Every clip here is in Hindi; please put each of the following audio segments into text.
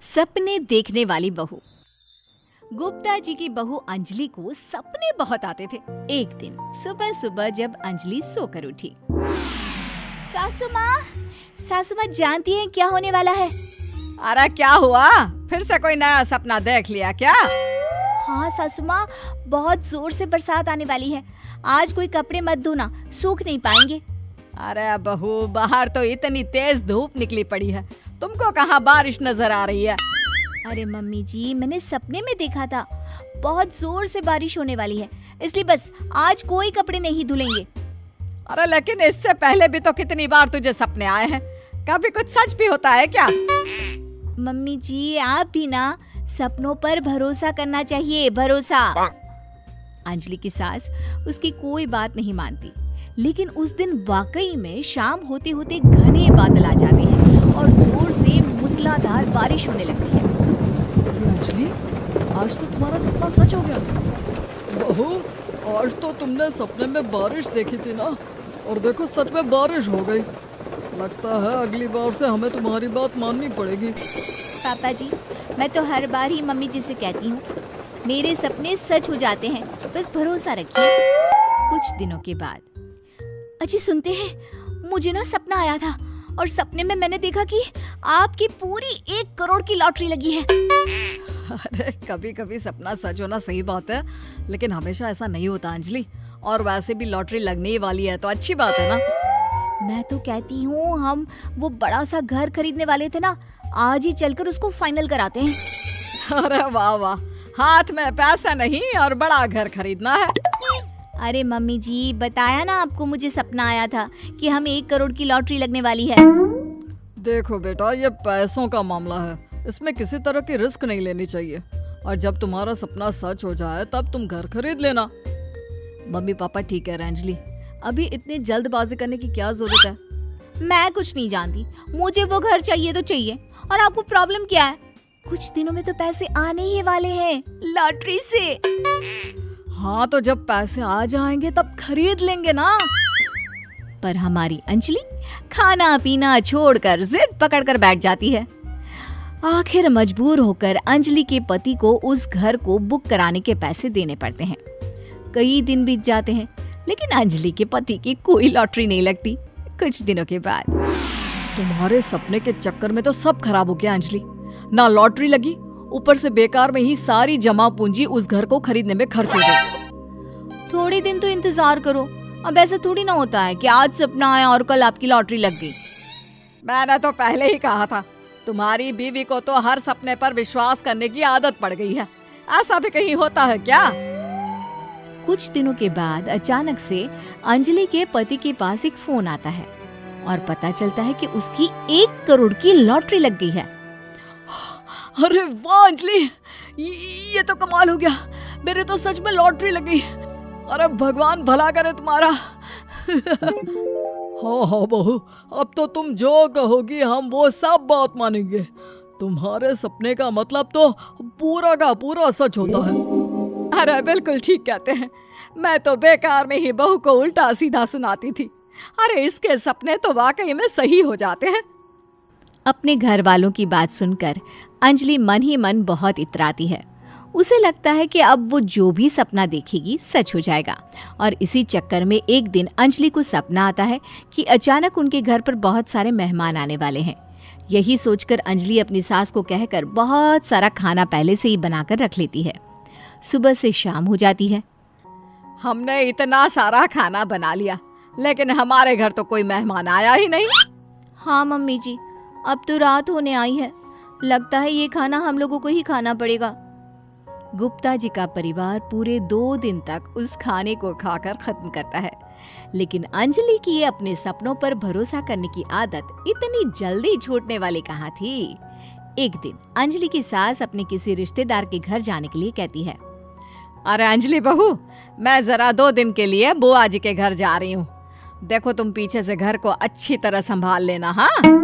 सपने देखने वाली बहू। गुप्ता जी की बहू अंजलि को सपने बहुत आते थे। एक दिन सुबह सुबह जब अंजलि सोकर उठी, सासू माँ जानती हैं क्या होने वाला है? अरे क्या हुआ, फिर से कोई नया सपना देख लिया क्या? हाँ सासू माँ, बहुत जोर से बरसात आने वाली है। आज कोई कपड़े मत धोना, सूख नहीं पाएंगे। अरे बहू, बाहर तो इतनी तेज धूप निकली पड़ी है, तुमको कहाँ बारिश नजर आ रही है? अरे मम्मी जी, मैंने सपने में देखा था बहुत जोर से बारिश होने वाली है, इसलिए बस आज कोई कपड़े नहीं धुलेंगे। अरे लेकिन इससे पहले भी तो कितनी बार तुझे सपने आए हैं, कभी कुछ सच भी होता है क्या? मम्मी जी, आप भी ना सपनों पर भरोसा करना चाहिए, भरोसा। अंजलि की सास उसकी कोई बात नहीं मानती, लेकिन उस दिन वाकई में शाम होते होते घने बादल आ जाते हैं और जोर से मूसलाधार बारिश होने लगती है। अंजलि, आज तो तुम्हारा सपना सच हो गया। बहू, आज तो तुमने सपने में बारिश देखी थी ना, और देखो सच में बारिश हो गई। लगता है अगली बार से हमें तुम्हारी बात माननी पड़ेगी। पापा जी, मैं तो हर बार ही मम्मी जी से कहती हूँ, मेरे सपने सच हो जाते हैं, बस भरोसा रखिए। कुछ दिनों के बाद, अजी सुनते हैं, मुझे ना सपना आया था और सपने में मैंने देखा कि आपकी पूरी 1 करोड़ की लॉटरी लगी है। अरे कभी कभी सपना सच होना सही बात है, लेकिन हमेशा ऐसा नहीं होता अंजलि। और वैसे भी लॉटरी लगने ही वाली है तो अच्छी बात है ना। मैं तो कहती हूँ, हम वो बड़ा सा घर खरीदने वाले थे ना, आज ही चलकर उसको फाइनल कराते हैं। अरे वाह वाह, हाथ में पैसा नहीं और बड़ा घर खरीदना है। अरे मम्मी जी, बताया ना आपको, मुझे सपना आया था कि हमें 1 करोड़ की लॉटरी लगने वाली है। देखो बेटा, ये पैसों का मामला है, इसमें किसी तरह की रिस्क नहीं लेनी चाहिए। और जब तुम्हारा सपना सच हो जाए तब तुम घर खरीद लेना। मम्मी पापा ठीक कह रहे हैं अंजलि, अभी इतनी जल्दबाजी करने की क्या जरूरत है? मैं कुछ नहीं जानती, मुझे वो घर चाहिए तो चाहिए। और आपको प्रॉब्लम क्या है? कुछ दिनों में तो पैसे आने ही वाले हैं लॉटरी से। हाँ, तो जब पैसे आ जाएंगे तब खरीद लेंगे ना। पर हमारी अंजलि खाना पीना छोड़कर जिद पकड़कर बैठ जाती है। आखिर मजबूर होकर अंजलि के पति को उस घर को बुक कराने के पैसे देने पड़ते हैं। कई दिन बीत जाते हैं, लेकिन अंजलि के पति की कोई लॉटरी नहीं लगती। कुछ दिनों के बाद, तुम्हारे सपने के चक्कर में तो सब खराब हो गया अंजलि। ना लॉटरी लगी, ऊपर से बेकार में ही सारी जमा पूंजी उस घर को खरीदने में खर्च हो गई। थोड़े दिन तो इंतजार करो, अब ऐसा थोड़ी ना होता है कि आज सपना आया और कल आपकी लॉटरी लग गई। मैंने तो पहले ही कहा था, तुम्हारी बीवी को तो हर सपने पर विश्वास करने की आदत पड़ गई है। ऐसा भी कहीं होता है क्या? कुछ दिनों के बाद अचानक से अंजलि के पति के पास एक फोन आता है और पता चलता है कि उसकी 1 करोड़ की लॉटरी लग गई है। अरे वाह अंजलि, ये तो कमाल हो गया, मेरे तो सच में लॉटरी लगी। अरे भगवान भला करे तुम्हारा। हाँ हाँ बहू, अब तो तुम जो कहोगी हम वो सब बात मानेंगे। तुम्हारे सपने का मतलब तो पूरा का पूरा सच होता है। अरे बिल्कुल ठीक कहते हैं, मैं तो बेकार में ही बहू को उल्टा सीधा सुनाती थी। अरे इसके सपने तो वाकई में सही हो जाते हैं। अपने घर वालों की बात सुनकर अंजलि मन ही मन बहुत इतराती है। उसे लगता है कि अब वो जो भी सपना देखेगी सच हो जाएगा। और इसी चक्कर में एक दिन अंजलि को सपना आता है कि अचानक उनके घर पर बहुत सारे मेहमान आने वाले हैं। यही सोचकर अंजलि अपनी सास को कहकर बहुत सारा खाना पहले से ही बनाकर रख लेती है। सुबह से शाम हो जाती है। हमने इतना सारा खाना बना लिया, लेकिन हमारे घर तो कोई मेहमान आया ही नहीं। हाँ मम्मी जी, अब तो रात होने आई है, लगता है ये खाना हम लोगों को ही खाना पड़ेगा। गुप्ता जी का परिवार पूरे 2 दिन तक उस खाने को खाकर खत्म करता है, लेकिन अंजलि की ये अपने सपनों पर भरोसा करने की आदत इतनी जल्दी छूटने वाली कहाँ थी। एक दिन अंजलि की सास अपने किसी रिश्तेदार के घर जाने के लिए कहती है, अरे अंजलि बहू, मैं जरा 2 दिन के लिए बुआ जी के घर जा रही हूँ। देखो तुम पीछे से घर को अच्छी तरह संभाल लेना। हाँ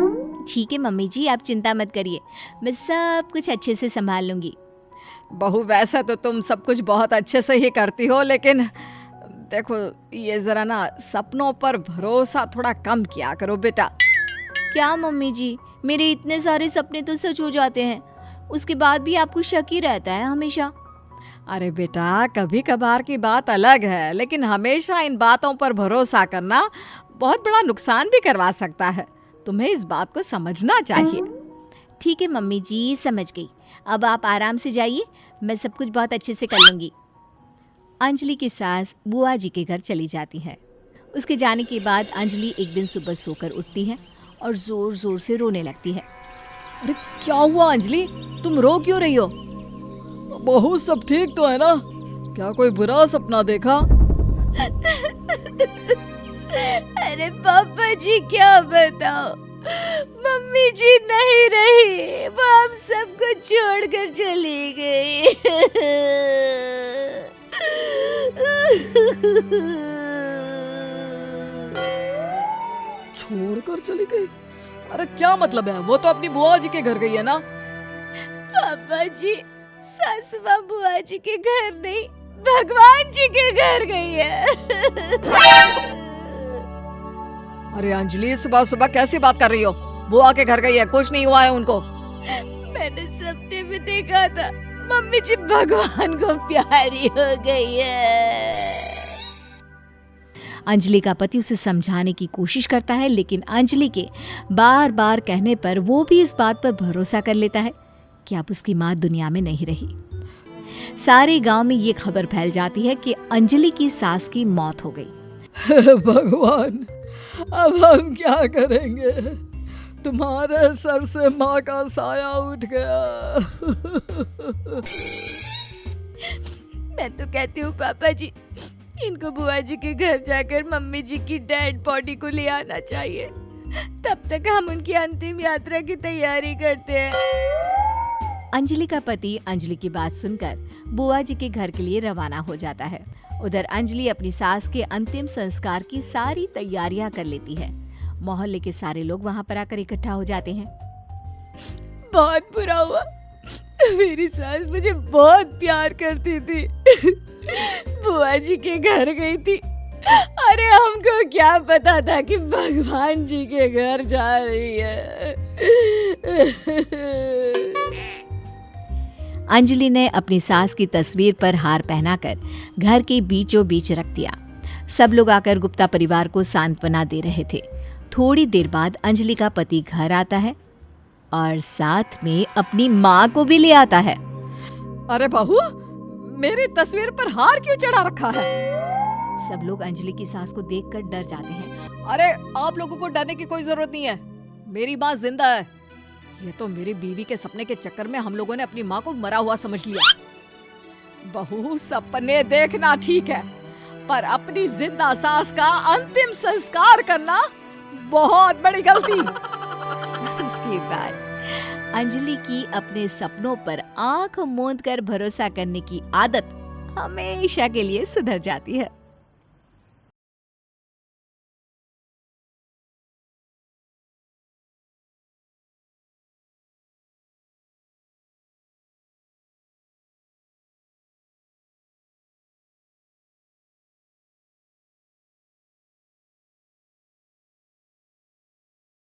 ठीक है मम्मी जी, आप चिंता मत करिए, मैं सब कुछ अच्छे से संभाल लूंगी। बहू, वैसे तो तुम सब कुछ बहुत अच्छे से ही करती हो, लेकिन देखो ये जरा ना सपनों पर भरोसा थोड़ा कम किया करो बेटा। क्या मम्मी जी, मेरे इतने सारे सपने तो सच हो जाते हैं, उसके बाद भी आपको शक ही रहता है हमेशा। अरे बेटा, कभी कभार की बात अलग है, लेकिन हमेशा इन बातों पर भरोसा करना बहुत बड़ा नुकसान भी करवा सकता है। तुम्हें इस बात को समझना चाहिए। ठीक है मम्मी जी, समझ गई। अब आप आराम से जाइए, मैं सब कुछ बहुत अच्छे से कर लूंगी। अंजलि की सास बुआ जी के घर चली जाती है। उसके जाने के बाद अंजलि एक दिन सुबह सोकर उठती है और जोर जोर से रोने लगती है। अरे क्या हुआ अंजलि, तुम रो क्यों रही हो? बहू सब ठीक तो है ना? क्या कोई बुरा सपना देखा? अरे पापा जी क्या बताओ, मम्मी जी नहीं रही, वो हम सबको छोड़कर चली गई। छोड़कर चली गई? अरे क्या मतलब है? वो तो अपनी बुआ जी के घर गई है ना? पापा जी, सासू माँ बुआ जी के घर नहीं, भगवान जी के घर गई है। अरे अंजलि, सुबह सुबह कैसी बात कर रही हो? बुआ के घर गई है, कुछ नहीं हुआ है उनको। मैंने सपने में देखा था, मम्मी जी भगवान को प्यारी हो गई है। अंजलि का पति उसे समझाने की कोशिश करता है, लेकिन अंजलि के बार बार कहने पर वो भी इस बात पर भरोसा कर लेता है कि अब उसकी माँ दुनिया में नहीं रही। सारे गांव में ये खबर फैल जाती है कि अंजलि की सास की मौत हो गई। भगवान, अब हम क्या करेंगे? तुम्हारे सर से माँ का साया उठ गया। मैं तो कहती हूँ पापा जी, इनको बुआ जी के घर जाकर मम्मी जी की डेड बॉडी को ले आना चाहिए, तब तक हम उनकी अंतिम यात्रा की तैयारी करते हैं। अंजलि का पति अंजलि की बात सुनकर बुआ जी के घर के लिए रवाना हो जाता है। उधर अंजलि अपनी सास के अंतिम संस्कार की सारी तैयारियां कर लेती है। मोहल्ले के सारे लोग वहां पर आकर इकट्ठा हो जाते हैं। बहुत बुरा हुआ, मेरी सास मुझे बहुत प्यार करती थी, बुआ जी के घर गई थी। अरे हमको क्या पता था कि भगवान जी के घर जा रही है। अंजलि ने अपनी सास की तस्वीर पर हार पहनाकर घर के बीचों बीच रख दिया। सब लोग आकर गुप्ता परिवार को सांत्वना दे रहे थे। थोड़ी देर बाद अंजलि का पति घर आता है और साथ में अपनी माँ को भी ले आता है। अरे बहू, मेरी तस्वीर पर हार क्यों चढ़ा रखा है? सब लोग अंजलि की सास को देखकर डर जाते हैं। अरे आप लोगों को डरने की कोई जरूरत नहीं है, मेरी माँ जिंदा है। ये तो मेरी बीवी के सपने के चक्कर में हम लोगों ने अपनी माँ को मरा हुआ समझ लिया। बहू, सपने देखना ठीक है, पर अपनी जिंदा सास का अंतिम संस्कार करना बहुत बड़ी गलती। उसके बाद अंजलि की अपने सपनों पर आंख मूंद कर भरोसा करने की आदत हमेशा के लिए सुधर जाती है।